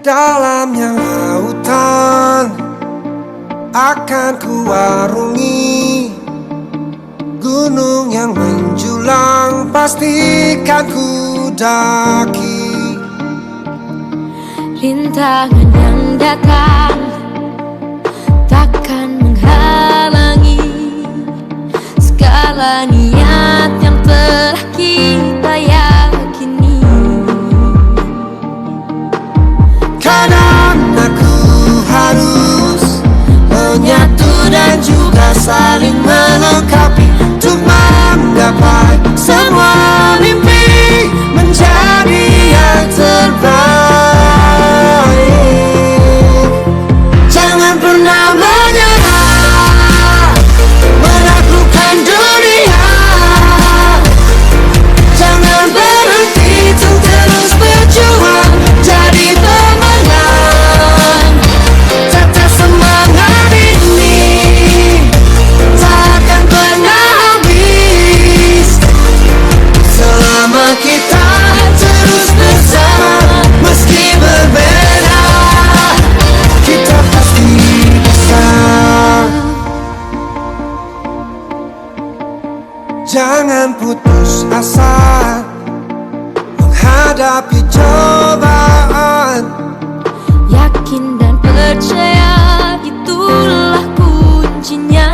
Dalamnya lautan akan kuarungi, gunung yang menjulang pastikan ku daki. Rintangan yang datang takkan menghalangi segala niat yang telah kita yakini. Kadang aku harus menyatu dan juga saling melengkapi untuk menggapai semua mimpi menjadi yang terbaik. Jangan pernah menyerah, menaklukkan dunia. Jangan berhenti untuk terus berjuang jadi pemenang. Tetap semangat ini takkan pernah habis selama kita terus bersama. Meski berbeda, kita pasti bisa. Jangan putus asa menghadapi cobaan. Yakin dan percaya itulah kuncinya.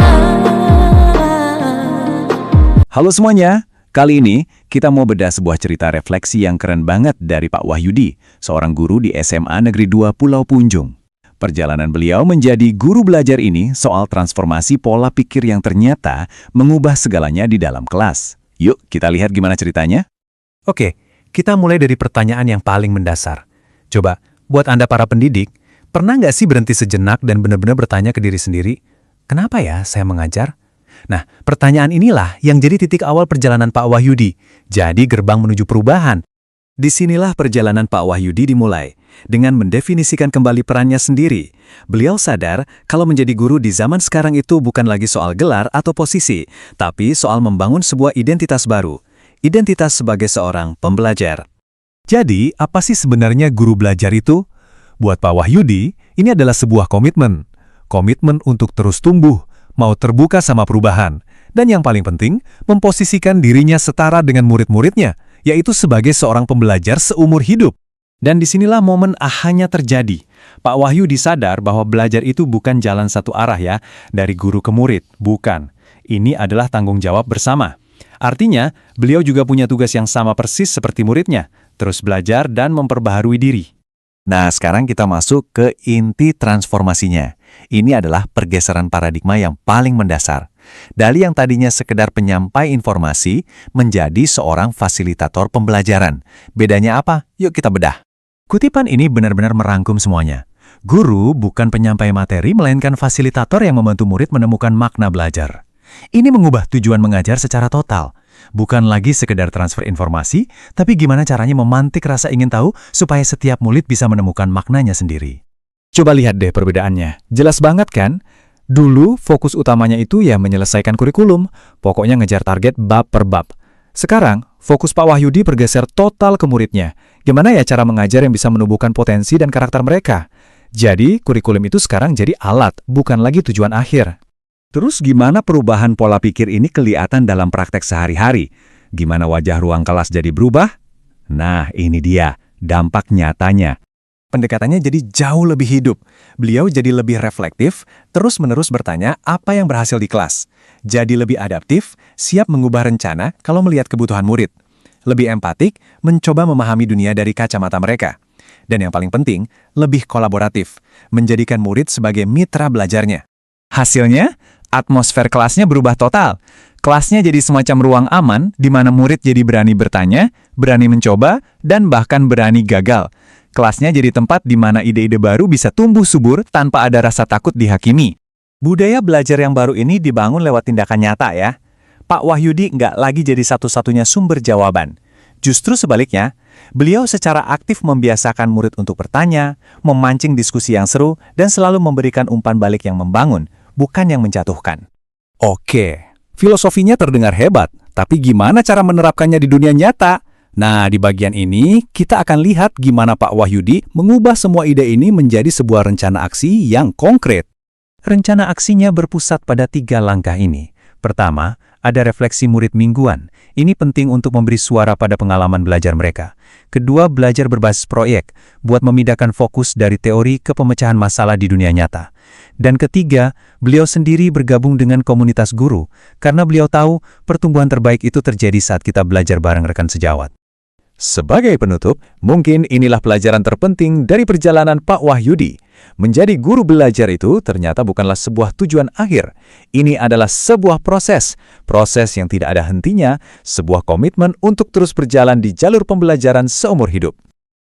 Halo semuanya, kali ini kita mau bedah sebuah cerita refleksi yang keren banget dari Pak Wahyudi, seorang guru di SMA Negeri 2 Pulau Punjung. Perjalanan beliau menjadi guru belajar ini soal transformasi pola pikir yang ternyata mengubah segalanya di dalam kelas. Yuk kita lihat gimana ceritanya. Oke, kita mulai dari pertanyaan yang paling mendasar. Coba, buat Anda para pendidik, pernah nggak sih berhenti sejenak dan benar-benar bertanya ke diri sendiri, kenapa ya saya mengajar? Nah, pertanyaan inilah yang jadi titik awal perjalanan Pak Wahyudi, jadi gerbang menuju perubahan. Disinilah perjalanan Pak Wahyudi dimulai, dengan mendefinisikan kembali perannya sendiri. Beliau sadar kalau menjadi guru di zaman sekarang itu bukan lagi soal gelar atau posisi, tapi soal membangun sebuah identitas baru. Identitas sebagai seorang pembelajar. Jadi, apa sih sebenarnya guru belajar itu? Buat Pak Wahyudi, ini adalah sebuah komitmen. Komitmen untuk terus tumbuh, mau terbuka sama perubahan. Dan yang paling penting, memposisikan dirinya setara dengan murid-muridnya, yaitu sebagai seorang pembelajar seumur hidup. Dan disinilah momen ahanya terjadi. Pak Wahyudi sadar bahwa belajar itu bukan jalan satu arah ya, dari guru ke murid, bukan. Ini adalah tanggung jawab bersama. Artinya, beliau juga punya tugas yang sama persis seperti muridnya, terus belajar dan memperbaharui diri. Nah, sekarang kita masuk ke inti transformasinya. Ini adalah pergeseran paradigma yang paling mendasar. Dari yang tadinya sekedar penyampai informasi, menjadi seorang fasilitator pembelajaran. Bedanya apa? Yuk kita bedah. Kutipan ini benar-benar merangkum semuanya. Guru bukan penyampai materi, melainkan fasilitator yang membantu murid menemukan makna belajar. Ini mengubah tujuan mengajar secara total. Bukan lagi sekedar transfer informasi, tapi gimana caranya memantik rasa ingin tahu supaya setiap murid bisa menemukan maknanya sendiri. Coba lihat deh perbedaannya. Jelas banget kan? Dulu fokus utamanya itu ya menyelesaikan kurikulum, pokoknya ngejar target bab per bab. Sekarang, fokus Pak Wahyudi bergeser total ke muridnya. Gimana ya cara mengajar yang bisa menumbuhkan potensi dan karakter mereka? Jadi, kurikulum itu sekarang jadi alat, bukan lagi tujuan akhir. Terus gimana perubahan pola pikir ini kelihatan dalam praktek sehari-hari? Gimana wajah ruang kelas jadi berubah? Nah, ini dia, dampak nyatanya. Pendekatannya jadi jauh lebih hidup. Beliau jadi lebih reflektif, terus-menerus bertanya apa yang berhasil di kelas. Jadi lebih adaptif, siap mengubah rencana kalau melihat kebutuhan murid. Lebih empatik, mencoba memahami dunia dari kacamata mereka. Dan yang paling penting, lebih kolaboratif, menjadikan murid sebagai mitra belajarnya. Hasilnya, atmosfer kelasnya berubah total. Kelasnya jadi semacam ruang aman di mana murid jadi berani bertanya, berani mencoba, dan bahkan berani gagal. Kelasnya jadi tempat di mana ide-ide baru bisa tumbuh subur tanpa ada rasa takut dihakimi. Budaya belajar yang baru ini dibangun lewat tindakan nyata ya. Pak Wahyudi nggak lagi jadi satu-satunya sumber jawaban. Justru sebaliknya, beliau secara aktif membiasakan murid untuk bertanya, memancing diskusi yang seru, dan selalu memberikan umpan balik yang membangun, bukan yang menjatuhkan. Oke, filosofinya terdengar hebat, tapi gimana cara menerapkannya di dunia nyata? Nah, di bagian ini kita akan lihat gimana Pak Wahyudi mengubah semua ide ini menjadi sebuah rencana aksi yang konkret. Rencana aksinya berpusat pada 3 langkah ini. Pertama, ada refleksi murid mingguan. Ini penting untuk memberi suara pada pengalaman belajar mereka. Kedua, belajar berbasis proyek, buat memindahkan fokus dari teori ke pemecahan masalah di dunia nyata. Dan ketiga, beliau sendiri bergabung dengan komunitas guru, karena beliau tahu pertumbuhan terbaik itu terjadi saat kita belajar bareng rekan sejawat. Sebagai penutup, mungkin inilah pelajaran terpenting dari perjalanan Pak Wahyudi. Menjadi guru belajar itu ternyata bukanlah sebuah tujuan akhir. Ini adalah sebuah proses yang tidak ada hentinya, sebuah komitmen untuk terus berjalan di jalur pembelajaran seumur hidup.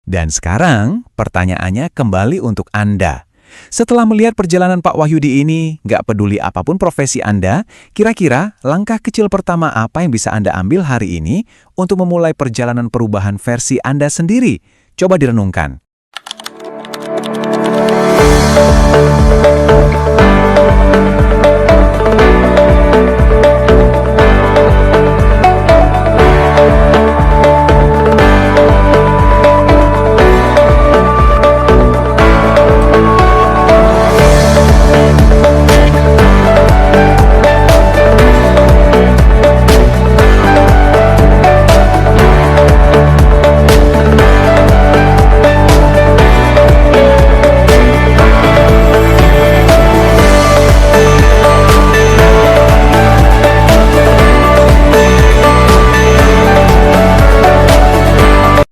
Dan sekarang, pertanyaannya kembali untuk Anda. Setelah melihat perjalanan Pak Wahyudi ini, nggak peduli apapun profesi Anda, kira-kira langkah kecil pertama apa yang bisa Anda ambil hari ini untuk memulai perjalanan perubahan versi Anda sendiri? Coba direnungkan.